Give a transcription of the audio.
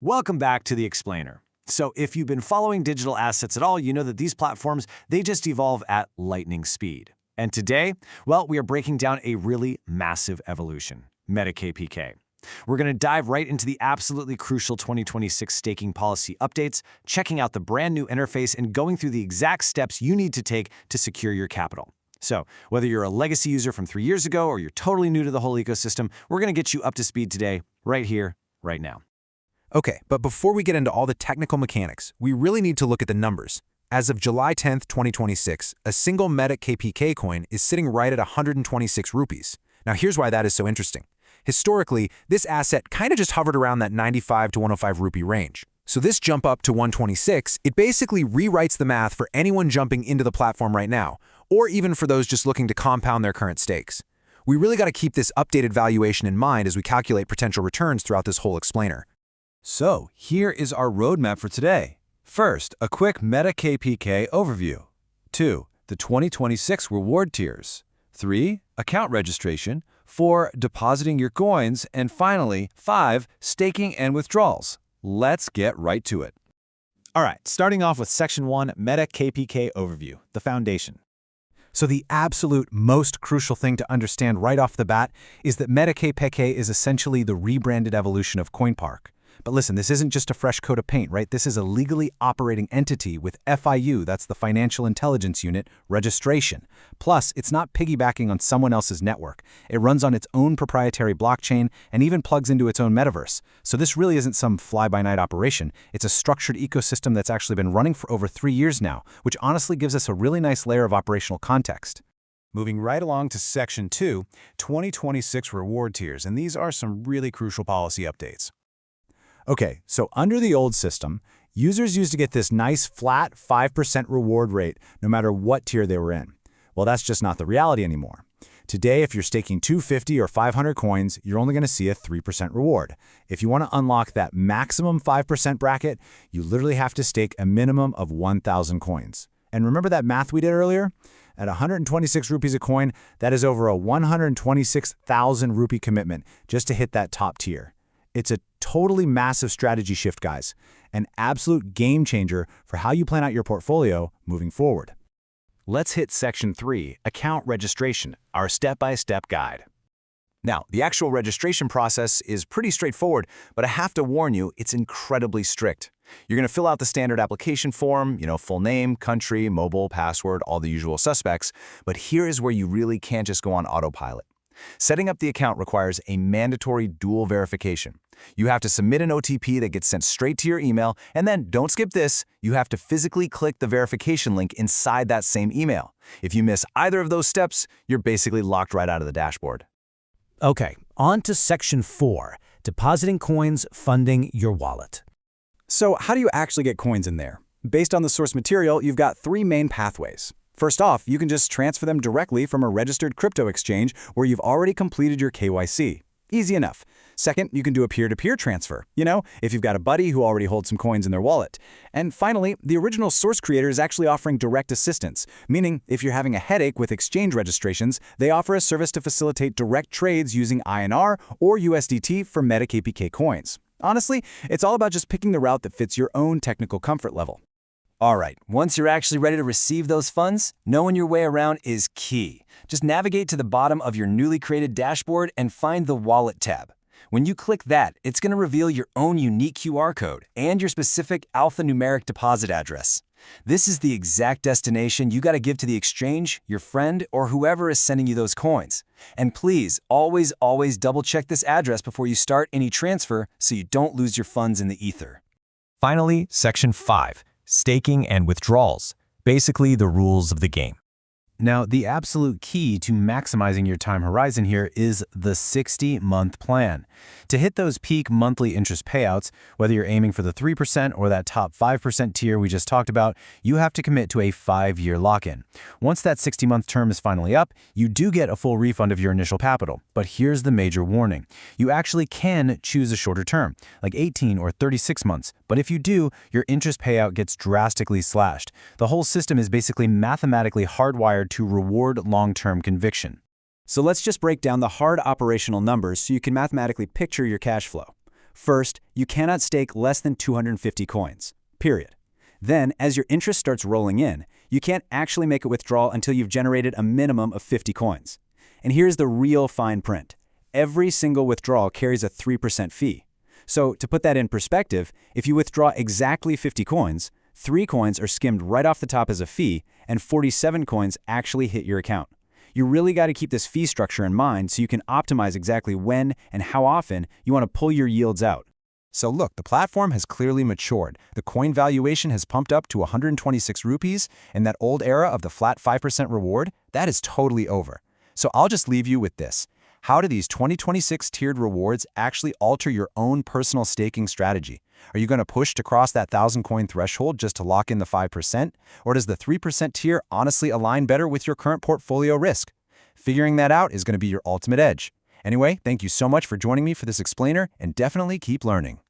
Welcome back to The Explainer. So if you've been following digital assets at all, you know that these platforms, they just evolve at lightning speed. And today, well, we are breaking down a really massive evolution, MetaKPK. We're going to dive right into the absolutely crucial 2026 staking policy updates, checking out the brand new interface and going through the exact steps you need to take to secure your capital. So whether you're a legacy user from 3 years ago or you're totally new to the whole ecosystem, we're going to get you up to speed today, right here, right now. Okay, but before we get into all the technical mechanics, we really need to look at the numbers. As of July 10th, 2026, a single MetaKPK coin is sitting right at 126 rupees. Now here's why that is so interesting. Historically, this asset kind of just hovered around that 95 to 105 rupee range. So this jump up to 126, it basically rewrites the math for anyone jumping into the platform right now, or even for those just looking to compound their current stakes. We really got to keep this updated valuation in mind as we calculate potential returns throughout this whole explainer. So, here is our roadmap for today. First, a quick MetaKPK overview. 2. The 2026 reward tiers. 3. Account registration. 4. Depositing your coins. And finally, 5. Staking and withdrawals. Let's get right to it. All right, starting off with Section 1, MetaKPK Overview, the foundation. So the absolute most crucial thing to understand right off the bat is that MetaKPK is essentially the rebranded evolution of CoinPark. But listen, this isn't just a fresh coat of paint, right? This is a legally operating entity with FIU, that's the Financial Intelligence Unit, registration. Plus, it's not piggybacking on someone else's network. It runs on its own proprietary blockchain and even plugs into its own metaverse. So this really isn't some fly-by-night operation. It's a structured ecosystem that's actually been running for over 3 years now, which honestly gives us a really nice layer of operational context. Moving right along to Section 2, 2026 reward tiers, and these are some really crucial policy updates. Okay, so under the old system, users used to get this nice flat 5% reward rate no matter what tier they were in. Well, that's just not the reality anymore. Today, if you're staking 250 or 500 coins, you're only going to see a 3% reward. If you want to unlock that maximum 5% bracket, you literally have to stake a minimum of 1,000 coins. And remember that math we did earlier? At 126 rupees a coin, that is over a 126,000 rupee commitment just to hit that top tier. It's a totally massive strategy shift, guys. An absolute game changer for how you plan out your portfolio moving forward. Let's hit Section 3, Account Registration, our step-by-step guide. Now, the actual registration process is pretty straightforward, but I have to warn you, it's incredibly strict. You're going to fill out the standard application form, full name, country, mobile, password, all the usual suspects, but here is where you really can't just go on autopilot. Setting up the account requires a mandatory dual verification. You have to submit an OTP that gets sent straight to your email, and then, don't skip this, you have to physically click the verification link inside that same email. If you miss either of those steps, you're basically locked right out of the dashboard. Okay, on to Section 4, depositing coins, funding your wallet. So how do you actually get coins in there? Based on the source material, you've got 3 main pathways. First off, you can just transfer them directly from a registered crypto exchange where you've already completed your KYC. Easy enough. Second, you can do a peer-to-peer transfer, if you've got a buddy who already holds some coins in their wallet. And finally, the original source creator is actually offering direct assistance, meaning if you're having a headache with exchange registrations, they offer a service to facilitate direct trades using INR or USDT for MetaKPK coins. Honestly, it's all about just picking the route that fits your own technical comfort level. All right, once you're actually ready to receive those funds, knowing your way around is key. Just navigate to the bottom of your newly created dashboard and find the Wallet tab. When you click that, it's going to reveal your own unique QR code and your specific alphanumeric deposit address. This is the exact destination you got to give to the exchange, your friend, or whoever is sending you those coins. And please, always double-check this address before you start any transfer so you don't lose your funds in the ether. Finally, Section 5, Staking and Withdrawals, basically the rules of the game. Now, the absolute key to maximizing your time horizon here is the 60-month plan. To hit those peak monthly interest payouts, whether you're aiming for the 3% or that top 5% tier we just talked about, you have to commit to a 5-year lock-in. Once that 60-month term is finally up, you do get a full refund of your initial capital. But here's the major warning. You actually can choose a shorter term, like 18 or 36 months. But if you do, your interest payout gets drastically slashed. The whole system is basically mathematically hardwired to reward long-term conviction. So let's just break down the hard operational numbers so you can mathematically picture your cash flow. First, you cannot stake less than 250 coins, period. Then, as your interest starts rolling in, you can't actually make a withdrawal until you've generated a minimum of 50 coins. And here's the real fine print. Every single withdrawal carries a 3% fee. So, to put that in perspective, if you withdraw exactly 50 coins, 3 coins are skimmed right off the top as a fee, and 47 coins actually hit your account. You really got to keep this fee structure in mind so you can optimize exactly when and how often you want to pull your yields out. So look, the platform has clearly matured. The coin valuation has pumped up to 126 rupees, and that old era of the flat 5% reward, that is totally over. So I'll just leave you with this. How do these 2026 tiered rewards actually alter your own personal staking strategy? Are you going to push to cross that 1,000 coin threshold just to lock in the 5%? Or does the 3% tier honestly align better with your current portfolio risk? Figuring that out is going to be your ultimate edge. Anyway, thank you so much for joining me for this explainer, and definitely keep learning.